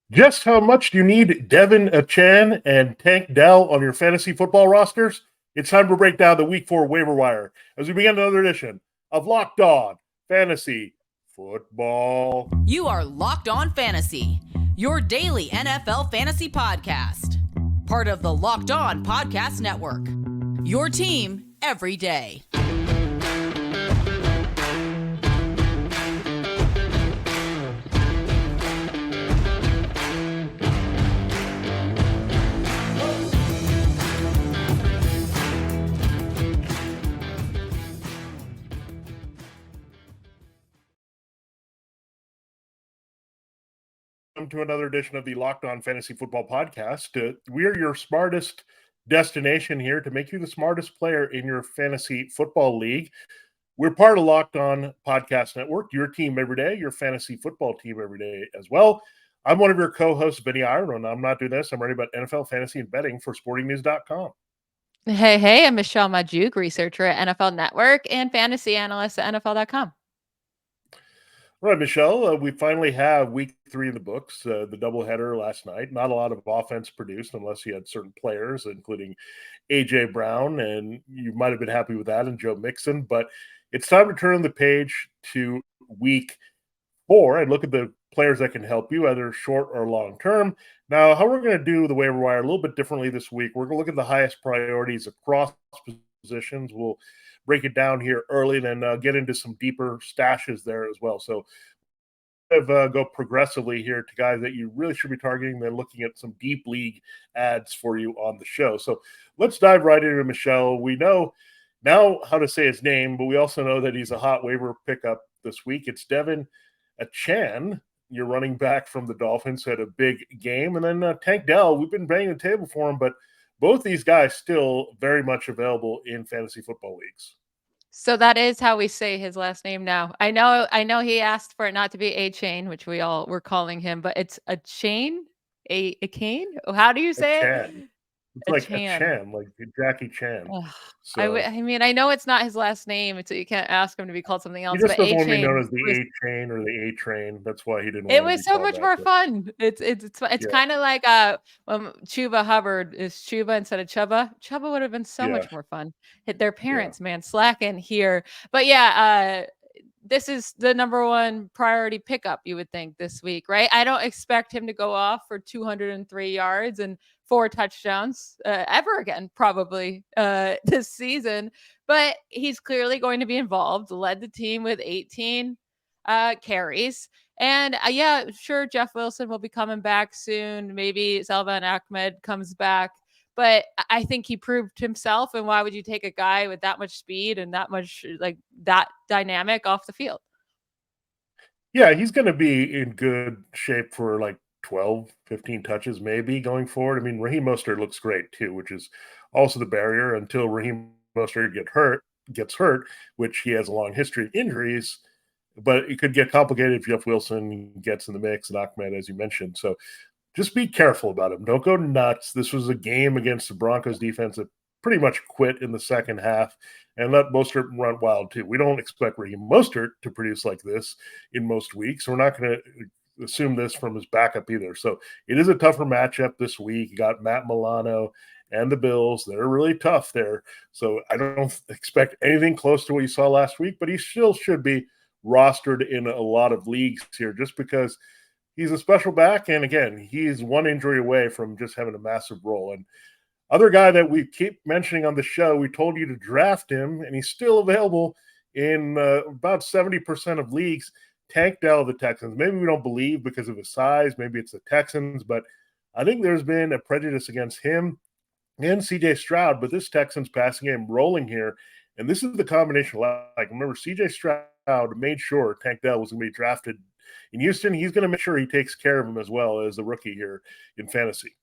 Just how much do you need De'Von Achane and Tank Dell on your fantasy football rosters? It's time to break down the Week 4 waiver wire as we begin another edition of Locked On Fantasy Football. You are Locked On Fantasy, your daily NFL fantasy podcast. Part of the Locked On Podcast Network, your team every day. Welcome to another edition of the Locked On Fantasy Football Podcast. We are your smartest destination here to make you the smartest player in your fantasy football league. We're part of Locked On Podcast Network, your team every day, your fantasy football team every day as well. I'm one of your co-hosts, Vinnie Iyer, and I'm not doing this. I'm writing about NFL fantasy and betting for sportingnews.com. Hey, I'm Michelle Magdziuk, researcher at NFL Network and fantasy analyst at NFL.com. All right, Michelle, we finally have week 3 in the books, the doubleheader last night. Not a lot of offense produced unless you had certain players, including A.J. Brown, and you might have been happy with that, and Joe Mixon. But it's time to turn the page to week 4 and look at the players that can help you, either short or long term. Now, how we're going to do the waiver wire a little bit differently this week. We're going to look at the highest priorities across positions. We'll break it down here early, then get into some deeper stashes there as well. So go progressively here to guys that you really should be targeting, then looking at some deep league ads for you on the show. So let's dive right into Michelle. We know now how to say his name, but we also know that he's a hot waiver pickup this week. It's De'Von Achane, your running back from the Dolphins, had a big game. And then Tank Dell, we've been banging the table for him, but both these guys still very much available in fantasy football leagues. So that is how we say his last name now. I know he asked for it not to be Achane, which we all were calling him, but it's Achane? A cane? How do you say it? It's like a Chan, like Jackie Chan. Ugh. So I mean, I know it's not his last name, so you can't ask him to be called something he else, just but doesn't want to be known Achane as the was A-Chain or the A-Train. That's why he didn't it want to was be so called much that. more But fun. It's yeah, kind of like when Chuba Hubbard is Chuba instead of Chubba. Chubba would have been so yeah, much more fun. Hit their yeah. parents, man, slacking here. But yeah, this is the number one priority pickup, you would think, this week, right? I don't expect him to go off for 203 yards and 4 touchdowns ever again, probably this season. But he's clearly going to be involved, led the team with 18 carries. And yeah, sure, Jeff Wilson will be coming back soon. Maybe Stroud and Ahmed comes back. But I think he proved himself. And why would you take a guy with that much speed and that much like that dynamic off the field? Yeah, he's going to be in good shape for like 12, 15 touches maybe going forward. I mean, Raheem Mostert looks great too, which is also the barrier until Raheem Mostert gets hurt, which he has a long history of injuries. But it could get complicated if Jeff Wilson gets in the mix and Ahmed, as you mentioned. So just be careful about him. Don't go nuts. This was a game against the Broncos defense that pretty much quit in the second half, and let Mostert run wild too. We don't expect Raheem Mostert to produce like this in most weeks. We're not going to assume this from his backup either. So it is a tougher matchup this week. You got Matt Milano and the Bills. They're really tough there. So I don't expect anything close to what you saw last week, but he still should be rostered in a lot of leagues here just because he's a special back. And again, he's one injury away from just having a massive role. And other guy that we keep mentioning on the show, we told you to draft him, and he's still available in about 70% of leagues. Tank Dell of the Texans. Maybe we don't believe because of his size. Maybe it's the Texans, but I think there's been a prejudice against him and C.J. Stroud. But this Texans passing game rolling here, and this is the combination. Like remember, C.J. Stroud made sure Tank Dell was going to be drafted in Houston. He's going to make sure he takes care of him as well as a rookie here in fantasy.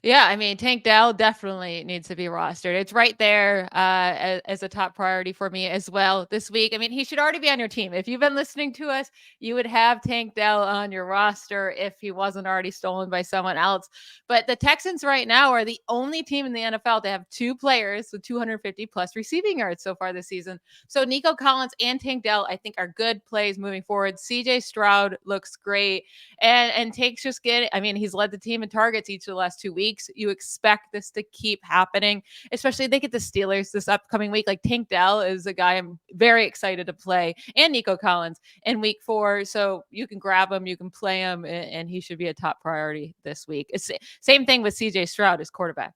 Yeah, I mean, Tank Dell definitely needs to be rostered. It's right there as a top priority for me as well this week. I mean, he should already be on your team. If you've been listening to us, you would have Tank Dell on your roster if he wasn't already stolen by someone else. But the Texans right now are the only team in the NFL to have two players with 250 plus receiving yards so far this season. So Nico Collins and Tank Dell, I think, are good plays moving forward. CJ Stroud looks great. And Tank's just getting, I mean, he's led the team in targets each of the last 2 weeks. You expect this to keep happening, especially they get the Steelers this upcoming week. Like Tank Dell is a guy I'm very excited to play, and Nico Collins in week 4. So you can grab him, you can play him, and he should be a top priority this week. It's same thing with CJ Stroud as quarterback.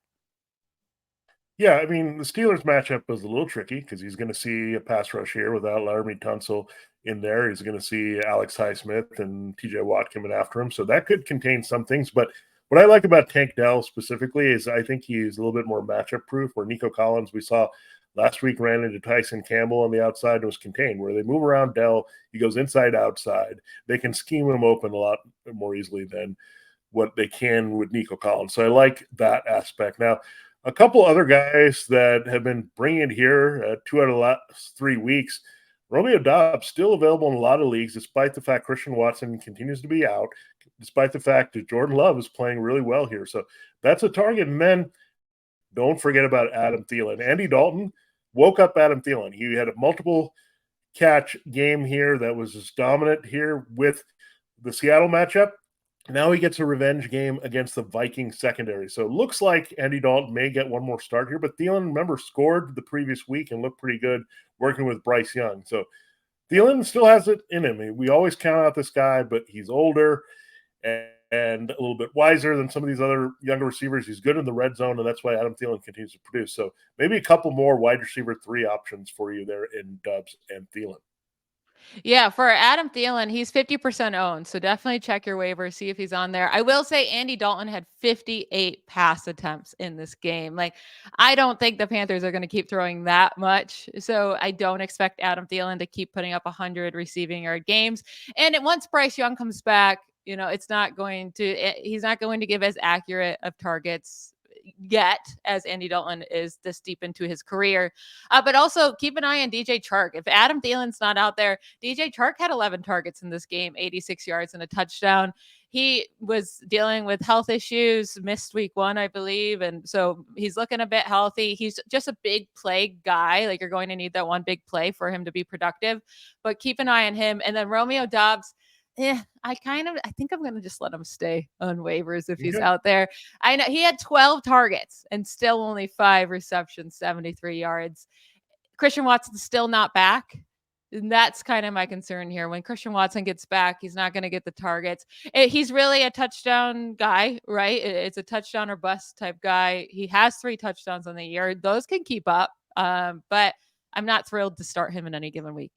Yeah, I mean, the Steelers matchup was a little tricky because he's going to see a pass rush here without Laramie Tunsil in there. He's going to see Alex Highsmith and TJ Watt coming after him. So that could contain some things. But what I like about Tank Dell specifically is I think he's a little bit more matchup proof, where Nico Collins, we saw last week, ran into Tyson Campbell on the outside and was contained. Where they move around Dell, he goes inside, outside. They can scheme him open a lot more easily than what they can with Nico Collins. So I like that aspect. Now, a couple other guys that have been bringing it here 2 out of the last 3 weeks. Romeo Doubs still available in a lot of leagues, despite the fact Christian Watson continues to be out, despite the fact that Jordan Love is playing really well here. So that's a target. And then don't forget about Adam Thielen. Andy Dalton woke up Adam Thielen. He had a multiple catch game here that was as dominant here with the Seattle matchup. Now he gets a revenge game against the Vikings secondary. So it looks like Andy Dalton may get one more start here, but Thielen, remember, scored the previous week and looked pretty good working with Bryce Young. So Thielen still has it in him. We always count out this guy, but he's older and a little bit wiser than some of these other younger receivers. He's good in the red zone, and that's why Adam Thielen continues to produce. So maybe a couple more wide receiver 3 options for you there in Doubs and Thielen. Yeah, for Adam Thielen, he's 50% owned. So definitely check your waiver, see if he's on there. I will say Andy Dalton had 58 pass attempts in this game. Like, I don't think the Panthers are going to keep throwing that much. So I don't expect Adam Thielen to keep putting up 100 receiving yard games. And once Bryce Young comes back, he's not going to give as accurate of targets yet as Andy Dalton is this deep into his career. But also keep an eye on DJ Chark. If Adam Thielen's not out there, DJ Chark had 11 targets in this game, 86 yards and a touchdown. He was dealing with health issues, missed week 1, I believe. And so he's looking a bit healthy. He's just a big play guy. Like, you're going to need that one big play for him to be productive, but keep an eye on him. And then Romeo Doubs, I think I'm going to just let him stay on waivers if he's out there. I know he had 12 targets and still only 5 receptions, 73 yards. Christian Watson's still not back. And that's kind of my concern here. When Christian Watson gets back, he's not going to get the targets. He's really a touchdown guy, right? It's a touchdown or bust type guy. He has 3 touchdowns on the year. Those can keep up. But I'm not thrilled to start him in any given week.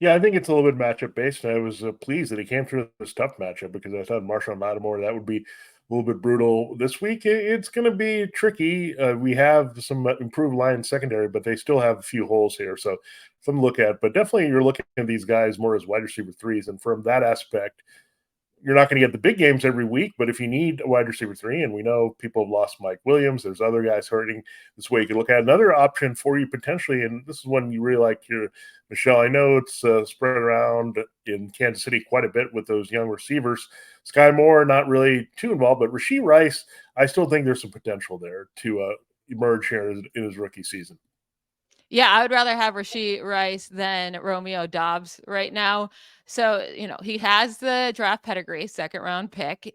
Yeah, I think it's a little bit matchup based. And I was pleased that he came through this tough matchup because I thought Marshawn Lattimore, that would be a little bit brutal this week. It's going to be tricky. We have some improved line secondary, but they still have a few holes here. So something to look at. But definitely you're looking at these guys more as wide receiver 3s. And from that aspect, you're not going to get the big games every week, but if you need a wide receiver 3, and we know people have lost Mike Williams, there's other guys hurting this way. You can look at another option for you potentially, and this is one you really like here, Michelle. I know it's spread around in Kansas City quite a bit with those young receivers. Sky Moore, not really too involved, but Rashee Rice, I still think there's some potential there to emerge here in his rookie season. Yeah, I would rather have Rashee Rice than Romeo Doubs right now. So, he has the draft pedigree, 2nd-round pick.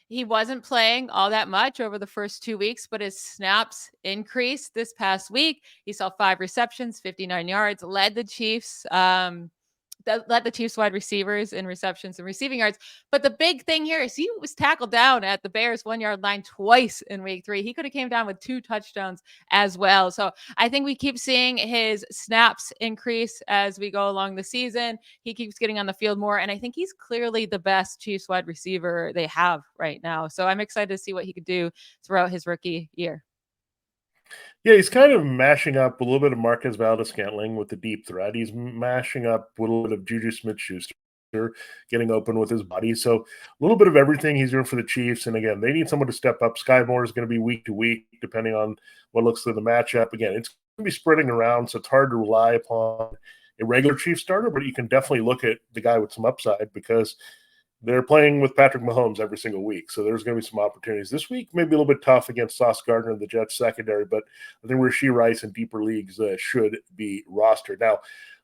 He wasn't playing all that much over the first 2 weeks, but his snaps increased this past week. He saw 5 receptions, 59 yards, led the Chiefs wide receivers in receptions and receiving yards. But the big thing here is he was tackled down at the Bears 1-yard line twice in week 3. He could have came down with 2 touchdowns as well. So I think we keep seeing his snaps increase as we go along the season. He keeps getting on the field more. And I think he's clearly the best Chiefs wide receiver they have right now. So I'm excited to see what he could do throughout his rookie year. Yeah, he's kind of mashing up a little bit of Marquez Valdez-Scantling with the deep threat. He's mashing up with a little bit of Juju Smith-Schuster. getting open with his body. So a little bit of everything he's doing for the Chiefs. And again, they need someone to step up. Sky Moore is going to be week to week, depending on what looks like the matchup. Again, it's going to be spreading around, so it's hard to rely upon a regular Chiefs starter, but you can definitely look at the guy with some upside because they're playing with Patrick Mahomes every single week. So there's going to be some opportunities this week, maybe a little bit tough against Sauce Gardner and the Jets secondary, but I think Rashee Rice in deeper leagues should be rostered. Now,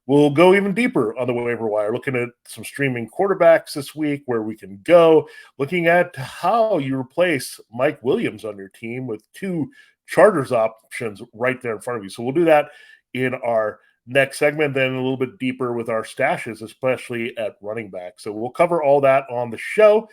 we'll go even deeper on the waiver wire, looking at some streaming quarterbacks this week where we can go, looking at how you replace Mike Williams on your team with 2 Chargers options right there in front of you. So we'll do that in our next segment, then a little bit deeper with our stashes, especially at running back. So we'll cover all that on the show.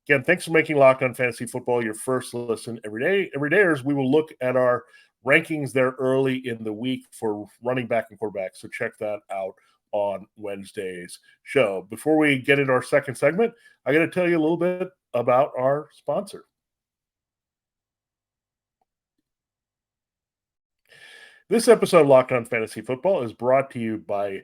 Again, thanks for making Locked On Fantasy Football your first listen every day. Every day, as we will look at our rankings there early in the week for running back and quarterback. So check that out on Wednesday's show. Before we get into our second segment, I got to tell you a little bit about our sponsor. This episode of Locked On Fantasy Football is brought to you by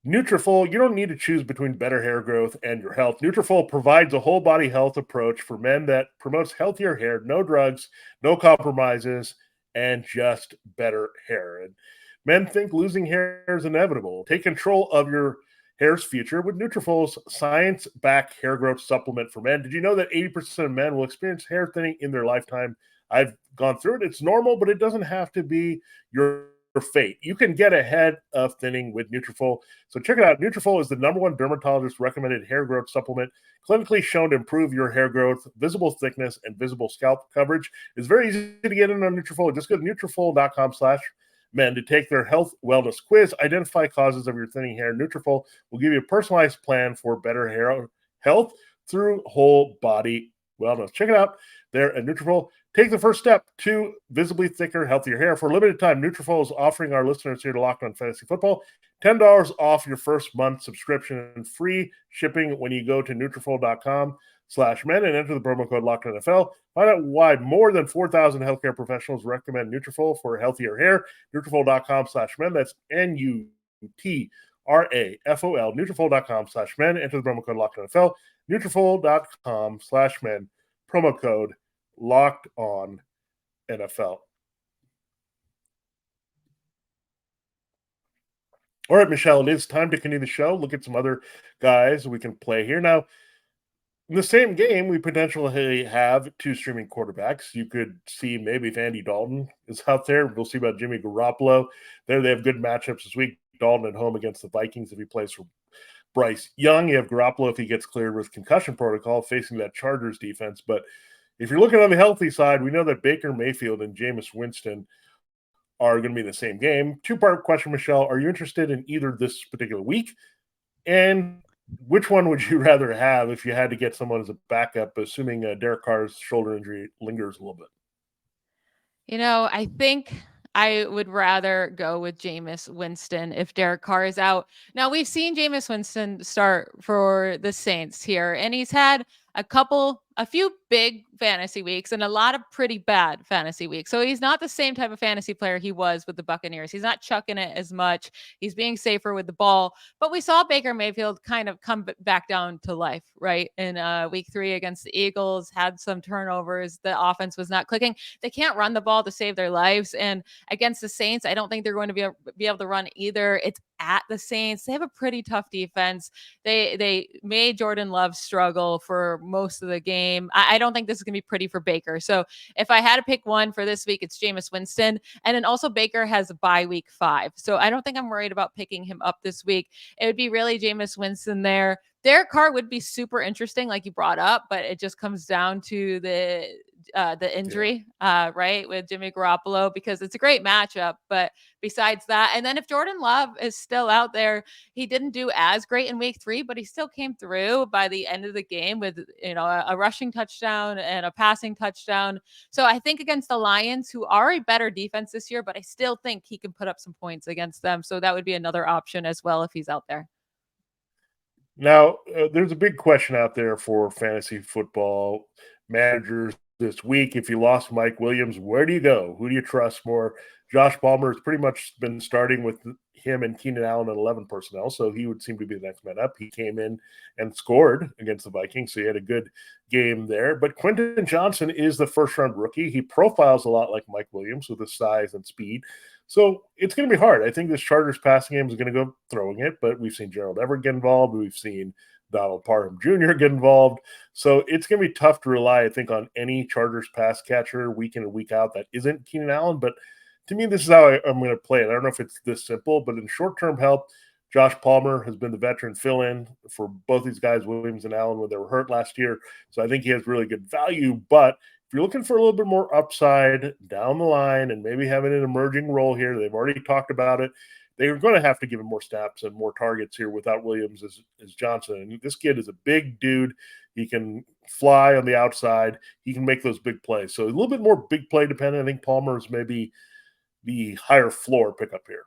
Nutrafol. You don't need to choose between better hair growth and your health. Nutrafol provides a whole body health approach for men that promotes healthier hair, no drugs, no compromises, and just better hair. And men think losing hair is inevitable. Take control of your hair's future with Nutrafol's science-backed hair growth supplement for men. Did you know that 80% of men will experience hair thinning in their lifetime? I've gone through it. It's normal, but it doesn't have to be your fate. You can get ahead of thinning with Nutrafol. So check it out. Nutrafol is the #1 dermatologist recommended hair growth supplement, clinically shown to improve your hair growth, visible thickness, and visible scalp coverage. It's very easy to get in on Nutrafol. Just go to Nutrafol.com/men to take their health wellness quiz, identify causes of your thinning hair. Nutrafol will give you a personalized plan for better hair health through whole body wellness. Check it out there at Nutrafol. Take the first step to visibly thicker, healthier hair. For a limited time, Nutrafol is offering our listeners here to Locked On Fantasy Football $10 off your first month subscription and free shipping when you go to Nutrafol.com/men and enter the promo code LOCKEDONFL. Find out why more than 4,000 healthcare professionals recommend Nutrafol for healthier hair. Nutrafol.com/men. That's NUTRAFOL. Nutrafol.com/men. Enter the promo code LOCKEDONFL. Nutrafol.com/men. Promo code Locked On NFL. All right, Michelle, it is time to continue the show. Look at some other guys we can play here. Now, in the same game, we potentially have 2 streaming quarterbacks. You could see maybe if Andy Dalton is out there. We'll see about Jimmy Garoppolo. There they have good matchups this week. Dalton at home against the Vikings if he plays for Bryce Young. You have Garoppolo if he gets cleared with concussion protocol facing that Chargers defense. But if you're looking on the healthy side, we know that Baker Mayfield and Jameis Winston are going to be in the same game. 2-part question, Michelle. Are you interested in either this particular week? And which one would you rather have if you had to get someone as a backup, assuming Derek Carr's shoulder injury lingers a little bit? You know, I think I would rather go with Jameis Winston if Derek Carr is out. Now, we've seen Jameis Winston start for the Saints here, and he's had a few big fantasy weeks and a lot of pretty bad fantasy weeks. So he's not the same type of fantasy player he was with the Buccaneers. He's not chucking it as much. He's being safer with the ball. But we saw Baker Mayfield kind of come back down to life, right? In week 3 against the Eagles, had some turnovers. The offense was not clicking. They can't run the ball to save their lives. And against the Saints, I don't think they're going to be able to run either. It's at the Saints. They have a pretty tough defense. They made Jordan Love struggle for most of the game. I don't think this is going to be pretty for Baker. So if I had to pick one for this week, it's Jameis Winston. And then also Baker has a bye week 5. So I don't think I'm worried about picking him up this week. It would be really Jameis Winston there. Derek Carr would be super interesting, like you brought up, but it just comes down to the injury, right, with Jimmy Garoppolo, because it's a great matchup. But besides that, and then if Jordan Love is still out there, he didn't do as great in week 3, but he still came through by the end of the game with, a rushing touchdown and a passing touchdown. So I think against the Lions, who are a better defense this year, but I still think he can put up some points against them. So that would be another option as well if he's out there. Now, there's a big question out there for fantasy football managers this week. If you lost Mike Williams, where do you go? Who do you trust more? Josh Palmer has pretty much been starting with him and Keenan Allen at 11 personnel, so he would seem to be the next man up. He came in and scored against the Vikings, so he had a good game there. But Quentin Johnston is the first-round rookie. He profiles a lot like Mike Williams with his size and speed. So it's going to be hard. I think this Chargers passing game is going to go throwing it, but we've seen Gerald Everett get involved. We've seen Donald Parham Jr. get involved. So it's going to be tough to rely, I think, on any Chargers pass catcher week in and week out that isn't Keenan Allen. But to me, this is how I'm going to play it. I don't know if it's this simple, but in short-term help, Josh Palmer has been the veteran fill-in for both these guys, Williams and Allen, when they were hurt last year. So I think he has really good value. But if you're looking for a little bit more upside down the line and maybe having an emerging role here, they've already talked about it. They're going to have to give him more snaps and more targets here without Williams as Johnston. And this kid is a big dude. He can fly on the outside. He can make those big plays. So a little bit more big play dependent. I think Palmer's maybe the higher floor pickup here.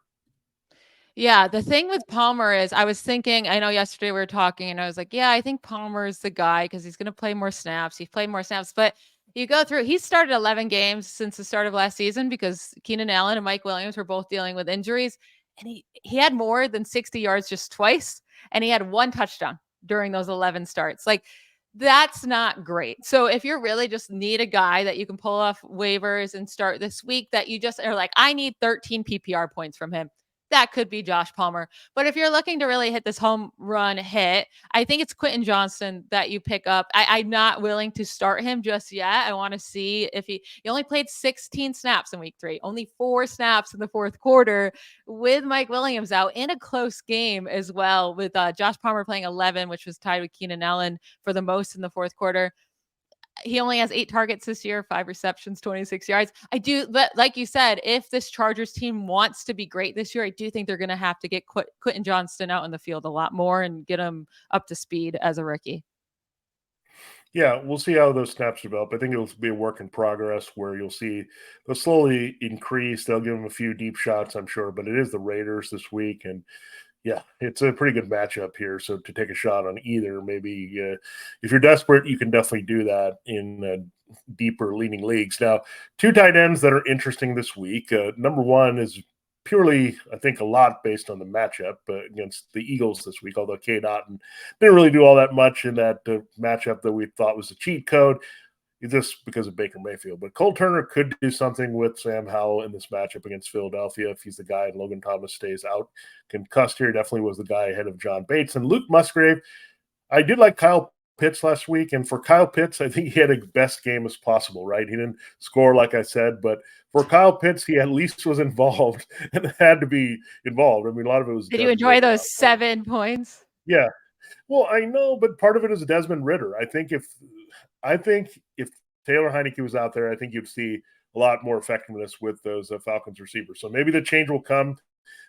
Yeah, the thing with Palmer is I was thinking, I know yesterday we were talking and I was like, yeah, I think Palmer's the guy because he's going to play more snaps. He's played more snaps, but you go through, he started 11 games since the start of last season because Keenan Allen and Mike Williams were both dealing with injuries. And he had more than 60 yards just twice. And he had one touchdown during those 11 starts. Like, that's not great. So if you really just need a guy that you can pull off waivers and start this week that you just are like, I need 13 PPR points from him, that could be Josh Palmer. But if you're looking to really hit this home run hit, I think it's Quentin Johnston that you pick up. I'm not willing to start him just yet. I want to see if he only played 16 snaps in week 3, only 4 snaps in the fourth quarter with Mike Williams out in a close game as well, with Josh Palmer playing 11, which was tied with Keenan Allen for the most in the fourth quarter. He only has 8 targets this year, 5 receptions, 26 yards. But like you said, if this Chargers team wants to be great this year, I do think they're going to have to get Quentin Johnston out in the field a lot more and get him up to speed as a rookie. Yeah, we'll see how those snaps develop. I think it'll be a work in progress where you'll see they'll slowly increase. They'll give him a few deep shots, I'm sure, but it is the Raiders this week. And yeah, it's a pretty good matchup here. So to take a shot on either, maybe if you're desperate, you can definitely do that in deeper leaning leagues. Now, 2 tight ends that are interesting this week. Number one is purely, I think, a lot based on the matchup against the Eagles this week, although K. Dotton didn't really do all that much in that matchup that we thought was a cheat code. Just because of Baker Mayfield. But Cole Turner could do something with Sam Howell in this matchup against Philadelphia if he's the guy and Logan Thomas stays out concussed here. Definitely was the guy ahead of John Bates. And Luke Musgrave, I did like Kyle Pitts last week. And for Kyle Pitts, I think he had a best game as possible, right? He didn't score, like I said, but for Kyle Pitts, he at least was involved and had to be involved. I mean, a lot of it was. Did you enjoy those 7 points? Yeah. Well, I know, but part of it is Desmond Ridder. I think if Taylor Heineke was out there, I think you'd see a lot more effectiveness with those Falcons receivers. So maybe the change will come.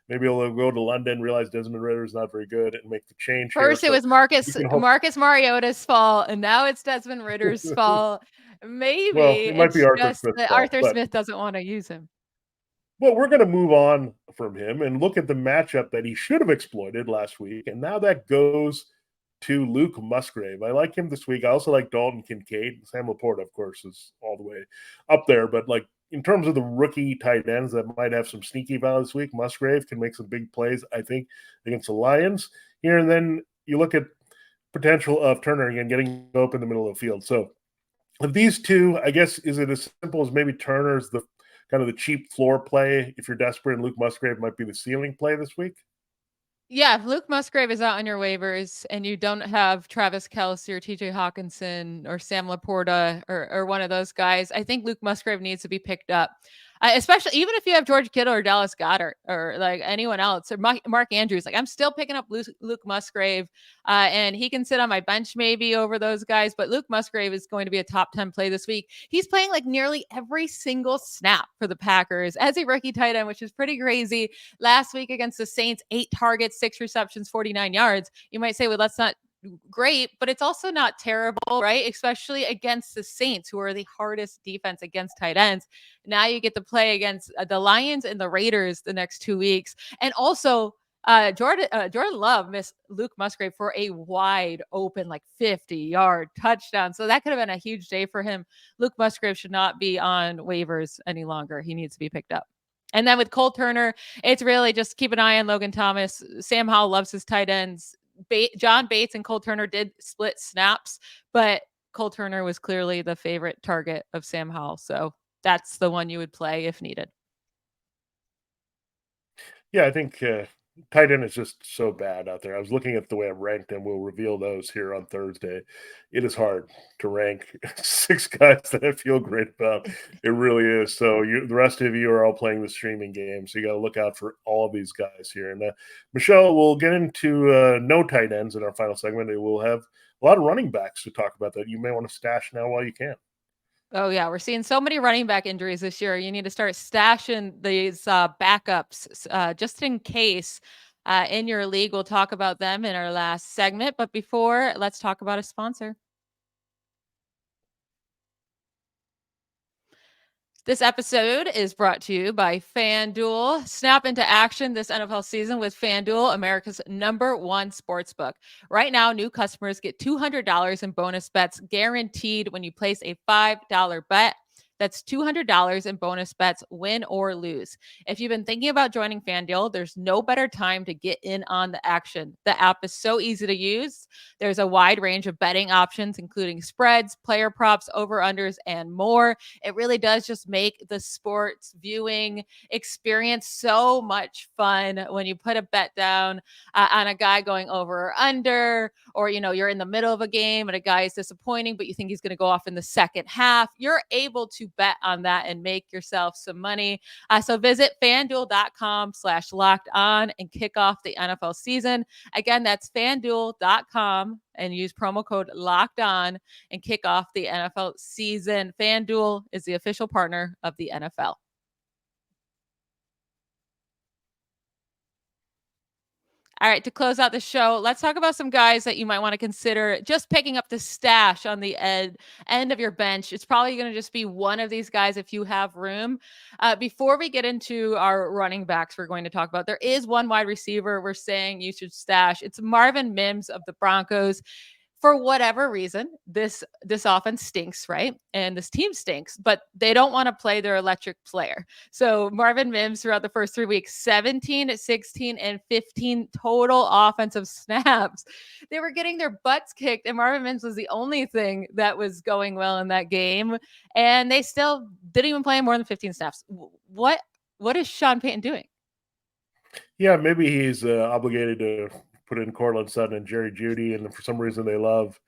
Maybe they'll go to London, realize Desmond Ridder is not very good, and make the change. First, it was Marcus Mariota's fault, and now it's Desmond Ridder's fault. Maybe it might be Arthur Smith's fault, Arthur Smith doesn't want to use him. Well, we're going to move on from him and look at the matchup that he should have exploited last week, and now that goes to Luke Musgrave. I like him this week. I also like Dalton Kincaid. Sam Laporta, of course, is all the way up there. But like in terms of the rookie tight ends that might have some sneaky value this week, Musgrave can make some big plays, I think, against the Lions here. And then you look at potential of Turner again getting open in the middle of the field. So of these two, I guess, is it as simple as maybe Turner's the kind of the cheap floor play if you're desperate, and Luke Musgrave might be the ceiling play this week? Yeah, if Luke Musgrave is out on your waivers and you don't have Travis Kelce or TJ Hawkinson or Sam Laporta or one of those guys, I think Luke Musgrave needs to be picked up. Especially even if you have George Kittle or Dallas Goedert or like anyone else or Mark Andrews, like I'm still picking up Luke Musgrave and he can sit on my bench maybe over those guys. But Luke Musgrave is going to be a top 10 play this week. He's playing like nearly every single snap for the Packers as a rookie tight end, which is pretty crazy. Last week against the Saints, 8 targets, 6 receptions, 49 yards. You might say, well, that's not great, but it's also not terrible, right? Especially against the Saints, who are the hardest defense against tight ends. Now you get to play against the Lions and the Raiders the next 2 weeks. And also Jordan Love missed Luke Musgrave for a wide open, like 50-yard touchdown. So that could have been a huge day for him. Luke Musgrave should not be on waivers any longer. He needs to be picked up. And then with Cole Turner, it's really just keep an eye on Logan Thomas. Sam Howell loves his tight ends. John Bates and Cole Turner did split snaps, but Cole Turner was clearly the favorite target of Sam Howell. So that's the one you would play if needed. Yeah, I think tight end is just so bad out there. I was looking at the way I've ranked them. We'll reveal those here on Thursday. It is hard to rank 6 guys that I feel great about. It really is. So the rest of you are all playing the streaming game, so you got to look out for all of these guys here. And Michelle, we'll get into no tight ends in our final segment, and we'll have a lot of running backs to talk about that you may want to stash now while you can. Oh, yeah. We're seeing so many running back injuries this year. You need to start stashing these backups just in case in your league. We'll talk about them in our last segment. But before, let's talk about a sponsor. This episode is brought to you by FanDuel. Snap into action this NFL season with FanDuel, America's #1 sportsbook. Right now, new customers get $200 in bonus bets guaranteed when you place a $5 bet. That's $200 in bonus bets, win or lose. If you've been thinking about joining FanDuel, there's no better time to get in on the action. The app is so easy to use. There's a wide range of betting options, including spreads, player props, over-unders, and more. It really does just make the sports viewing experience so much fun when you put a bet down on a guy going over or under, or you're in the middle of a game and a guy is disappointing, but you think he's going to go off in the second half. You're able to bet on that and make yourself some money. So visit fanduel.com/locked on and kick off the NFL season. Again, that's fanduel.com and use promo code locked on and kick off the NFL season. FanDuel is the official partner of the NFL. All right, to close out the show, let's talk about some guys that you might want to consider just picking up the stash on the end of your bench. It's probably going to just be one of these guys if you have room. Before we get into our running backs, we're going to talk about, there is one wide receiver we're saying you should stash. It's Marvin Mims of the Broncos. For whatever reason, this offense stinks, right? And this team stinks, but they don't want to play their electric player. So Marvin Mims throughout the first 3 weeks, 17, 16, and 15 total offensive snaps. They were getting their butts kicked, and Marvin Mims was the only thing that was going well in that game. And they still didn't even play more than 15 snaps. What is Sean Payton doing? Yeah, maybe he's obligated to put in Cortland Sutton and Jerry Jeudy, and for some reason they love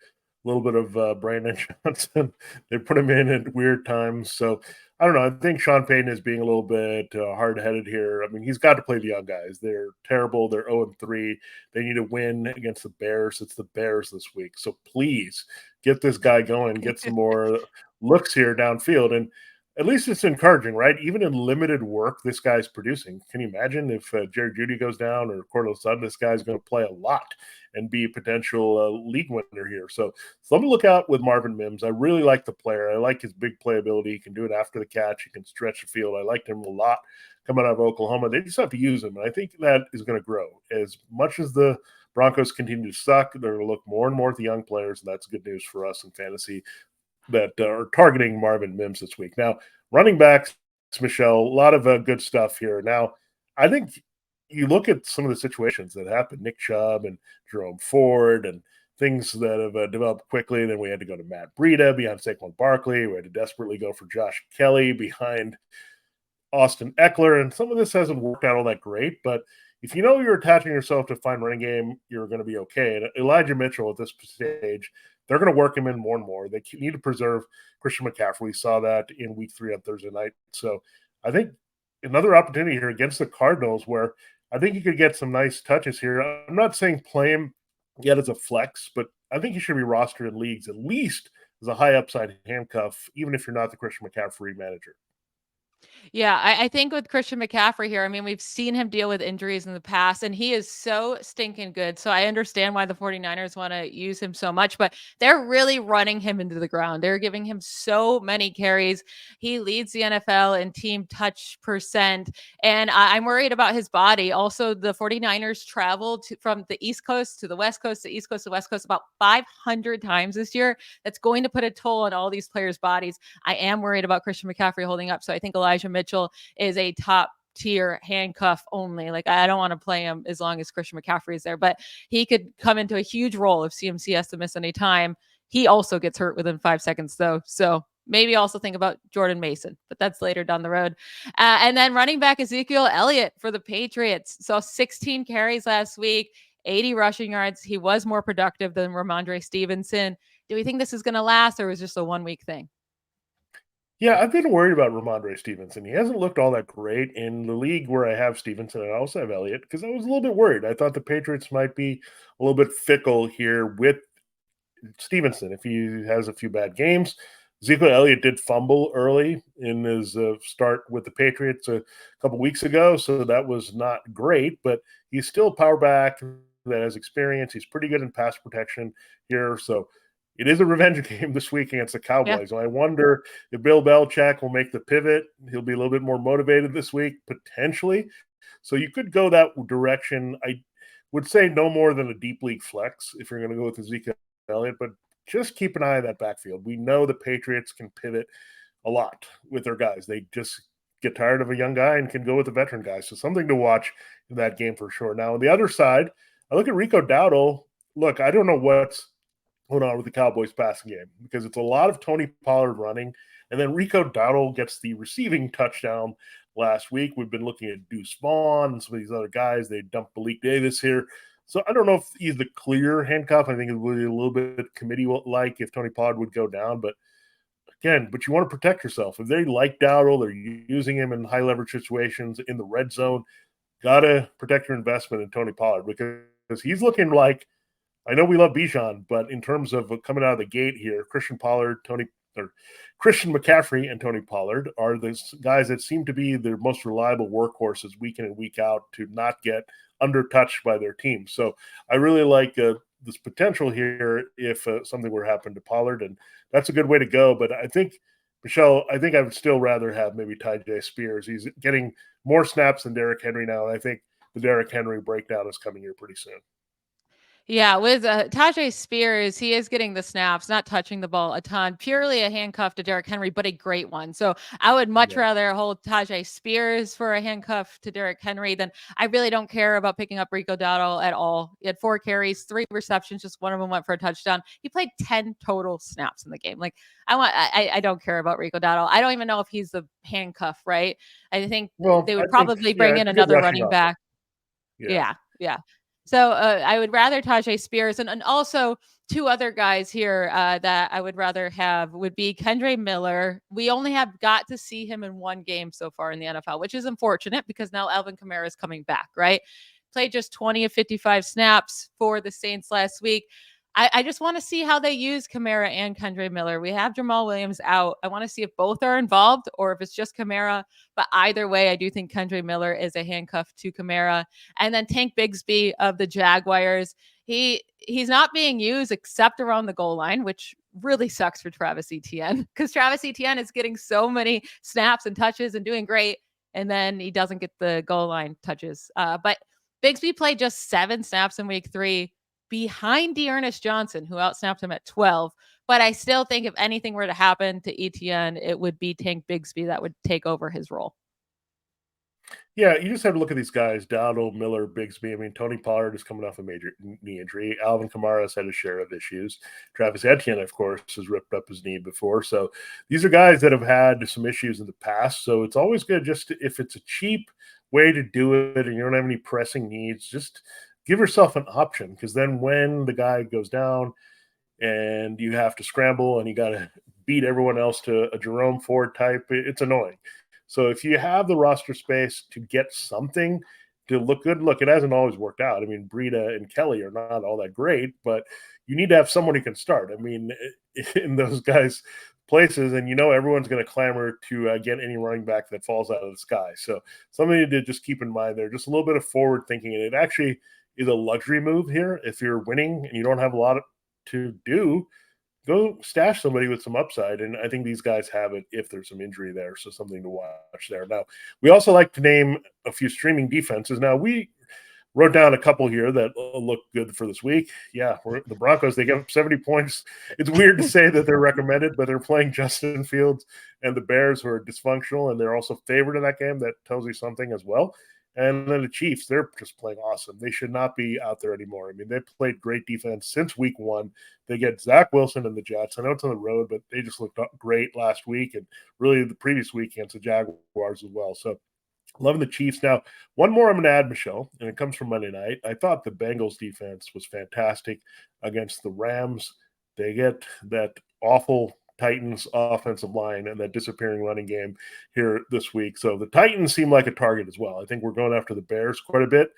a little bit of Brandon Johnson. They put him in at weird times. So I don't know. I think Sean Payton is being a little bit hard-headed here. I mean, he's got to play the young guys. They're terrible. They're 0-3. They need to win against the Bears. It's the Bears this week. So please get this guy going. Get some more looks here downfield. And at least it's encouraging, right? Even in limited work, this guy's producing. Can you imagine if Jerry Jeudy goes down or Cortland Sutton? This guy's going to play a lot and be a potential league winner here. So let me look out with Marvin Mims. I really like the player. I like his big playability. He can do it after the catch. He can stretch the field. I liked him a lot coming out of Oklahoma. They just have to use him, and I think that is going to grow. As much as the Broncos continue to suck, they're going to look more and more at the young players, and that's good news for us in fantasy that are targeting Marvin Mims this week. Now, running backs, Michelle, a lot of good stuff here. Now, I think you look at some of the situations that happened, Nick Chubb and Jerome Ford and things that have developed quickly. Then we had to go to Matt Breida behind Saquon Barkley. We had to desperately go for Josh Kelly behind Austin Eckler. And some of this hasn't worked out all that great, but if you know you're attaching yourself to a fine running game, you're going to be okay. And Elijah Mitchell at this stage, they're going to work him in more and more. They need to preserve Christian McCaffrey. We saw that in week 3 on Thursday night. So I think another opportunity here against the Cardinals where I think you could get some nice touches here. I'm not saying play him yet as a flex, but I think he should be rostered in leagues at least as a high upside handcuff, even if you're not the Christian McCaffrey manager. Yeah, I think with Christian McCaffrey here, I mean, we've seen him deal with injuries in the past, and he is so stinking good. So I understand why the 49ers want to use him so much, but they're really running him into the ground. They're giving him so many carries. He leads the NFL in team touch percent, and I'm worried about his body. Also, the 49ers traveled from the East Coast to the West Coast, the East Coast to West Coast about 500 times this year. That's going to put a toll on all these players' bodies. I am worried about Christian McCaffrey holding up, so I think Elijah Mitchell is a top tier handcuff only. Like, I don't want to play him as long as Christian McCaffrey is there, but he could come into a huge role if CMC has to miss any time. He also gets hurt within 5 seconds, though. So maybe also think about Jordan Mason, but that's later down the road. And then running back Ezekiel Elliott for the Patriots. So 16 carries last week, 80 rushing yards. He was more productive than Ramondre Stevenson. Do we think this is going to last, or was it just a 1 week thing? Yeah, I've been worried about Ramondre Stevenson. He hasn't looked all that great in the league where I have Stevenson and I also have Elliott because I was a little bit worried. I thought the Patriots might be a little bit fickle here with Stevenson if he has a few bad games. Ezekiel Elliott did fumble early in his start with the Patriots a couple weeks ago, so that was not great, but he's still a power back that has experience. He's pretty good in pass protection here, so it is a revenge game this week against the Cowboys. Yeah. So I wonder if Bill Belichick will make the pivot. He'll be a little bit more motivated this week, potentially. So you could go that direction. I would say no more than a deep league flex if you're going to go with Ezekiel Elliott, but just keep an eye on that backfield. We know the Patriots can pivot a lot with their guys. They just get tired of a young guy and can go with the veteran guys. So something to watch in that game for sure. Now, on the other side, I look at Rico Dowdle. Look, I don't know what's going on with the Cowboys passing game because it's a lot of Tony Pollard running, and then Rico Dowdle gets the receiving touchdown last week. We've been looking at Deuce Vaughn and some of these other guys. They dumped Malik Davis here. So I don't know if he's the clear handcuff. I think it would be a little bit committee-like if Tony Pollard would go down. But again, you want to protect yourself. If they like Dowdle, they're using him in high-leverage situations in the red zone, got to protect your investment in Tony Pollard because he's looking like, I know we love Bijan, but in terms of coming out of the gate here, Christian McCaffrey and Tony Pollard are the guys that seem to be the most reliable workhorses week in and week out to not get undertouched by their team. So I really like this potential here if something were to happen to Pollard, and that's a good way to go. But I think, Michelle, I would still rather have maybe Tyjae Spears. He's getting more snaps than Derrick Henry now, and I think the Derrick Henry breakdown is coming here pretty soon. Yeah, with Tyjae Spears, he is getting the snaps, not touching the ball a ton, purely a handcuff to Derrick Henry, but a great one. So I would much rather hold Tyjae Spears for a handcuff to Derrick Henry than I really don't care about picking up Rico Dowdle at all. He had 4 carries, 3 receptions, just one of them went for a touchdown. He played 10 total snaps in the game. Like I don't care about Rico Dowdle. I don't even know if he's the handcuff, right? I think they would probably bring in another running back. Yeah. So I would rather Tyjae Spears and also 2 other guys here that I would rather have would be Kendre Miller. We only have got to see him in 1 game so far in the NFL, which is unfortunate because now Alvin Kamara is coming back, right? Played just 20 of 55 snaps for the Saints last week. I just want to see how they use Kamara and Kendre Miller. We have Jamal Williams out. I want to see if both are involved or if it's just Kamara. But either way, I do think Kendre Miller is a handcuff to Kamara. And then Tank Bigsby of the Jaguars. He's not being used except around the goal line, which really sucks for Travis Etienne because Travis Etienne is getting so many snaps and touches and doing great. And then he doesn't get the goal line touches. But Bigsby played just 7 snaps in week 3. Behind De'Ernest Johnson, who outsnapped him at 12. But I still think if anything were to happen to Etienne, it would be Tank Bigsby that would take over his role. Yeah, you just have to look at these guys, Dowdle, Miller, Bigsby. I mean, Tony Pollard is coming off a major knee injury. Alvin Kamara has had a share of issues. Travis Etienne, of course, has ripped up his knee before. So these are guys that have had some issues in the past. So it's always good just to, if it's a cheap way to do it and you don't have any pressing needs, just give yourself an option because then when the guy goes down and you have to scramble and you got to beat everyone else to a Jerome Ford type, it's annoying. So if you have the roster space to get something to look good, look, it hasn't always worked out. I mean, Breida and Kelly are not all that great, but you need to have someone who can start. I mean, in those guys' places, and everyone's going to clamor to get any running back that falls out of the sky. So something to just keep in mind there, just a little bit of forward thinking. And it actually is a luxury move here. If you're winning and you don't have a lot to do, go stash somebody with some upside. And I think these guys have it if there's some injury there. So something to watch there. Now, we also like to name a few streaming defenses. Now, we wrote down a couple here that look good for this week. Yeah, the Broncos, they give up 70 points. It's weird to say that they're recommended, but they're playing Justin Fields and the Bears, who are dysfunctional, and they're also favored in that game. That tells you something as well. And then the Chiefs, they're just playing awesome. They should not be out there anymore. I mean, they've played great defense since week one. They get Zach Wilson and the Jets. I know it's on the road, but they just looked great last week and really the previous week against the Jaguars as well. So loving the Chiefs. Now, one more I'm going to add, Michelle, and it comes from Monday night. I thought the Bengals defense was fantastic against the Rams. They get that awful Titans offensive line and that disappearing running game here this week. So the Titans seem like a target as well. I think we're going after the Bears quite a bit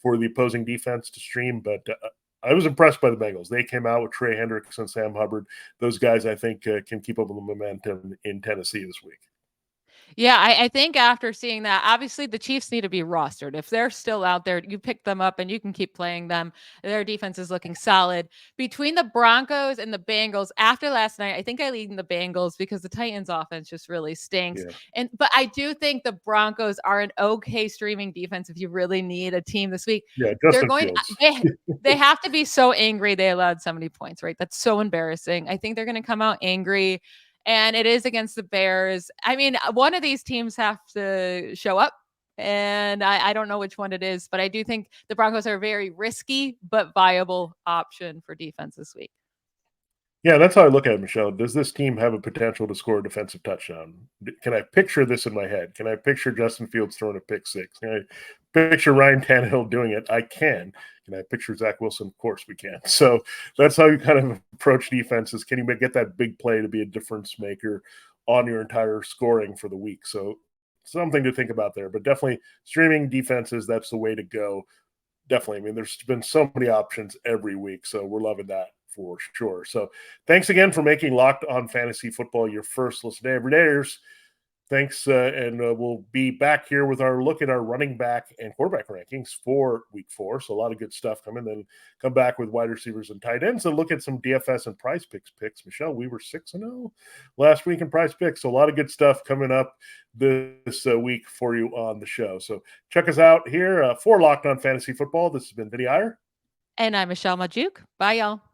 for the opposing defense to stream, but I was impressed by the Bengals. They came out with Trey Hendricks and Sam Hubbard. Those guys, I think, can keep up with the momentum in Tennessee this week. Yeah, I think after seeing that, obviously the Chiefs need to be rostered. If they're still out there, you pick them up and you can keep playing them. Their defense is looking solid. Between the Broncos and the Bengals, after last night, I think I lean the Bengals because the Titans offense just really stinks. Yeah. But I do think the Broncos are an okay streaming defense if you really need a team this week. Yeah, They're Justin going Fields. they have to be so angry they allowed 70 points, right? That's so embarrassing. I think they're going to come out angry. And it is against the Bears. I mean, one of these teams have to show up. And I don't know which one it is, but I do think the Broncos are a very risky but viable option for defense this week. Yeah, that's how I look at it, Michelle. Does this team have a potential to score a defensive touchdown? Can I picture this in my head? Can I picture Justin Fields throwing a pick six? Can I picture Ryan Tannehill doing it? I can. Can I picture Zach Wilson? Of course we can. So that's how you kind of approach defenses. Can you get that big play to be a difference maker on your entire scoring for the week? So something to think about there. But definitely streaming defenses, that's the way to go. Definitely. I mean, there's been so many options every week. So we're loving that for sure. So thanks again for making Locked On Fantasy Football your first listen every dayers. Thanks, and we'll be back here with our look at our running back and quarterback rankings for week 4. So a lot of good stuff coming. Then come back with wide receivers and tight ends and look at some DFS and price picks. Michelle, we were 6-0 last week in price picks. So a lot of good stuff coming up this week for you on the show. So check us out here for Locked On Fantasy Football. This has been Vinnie Iyer. And I'm Michelle Magdziuk. Bye, y'all.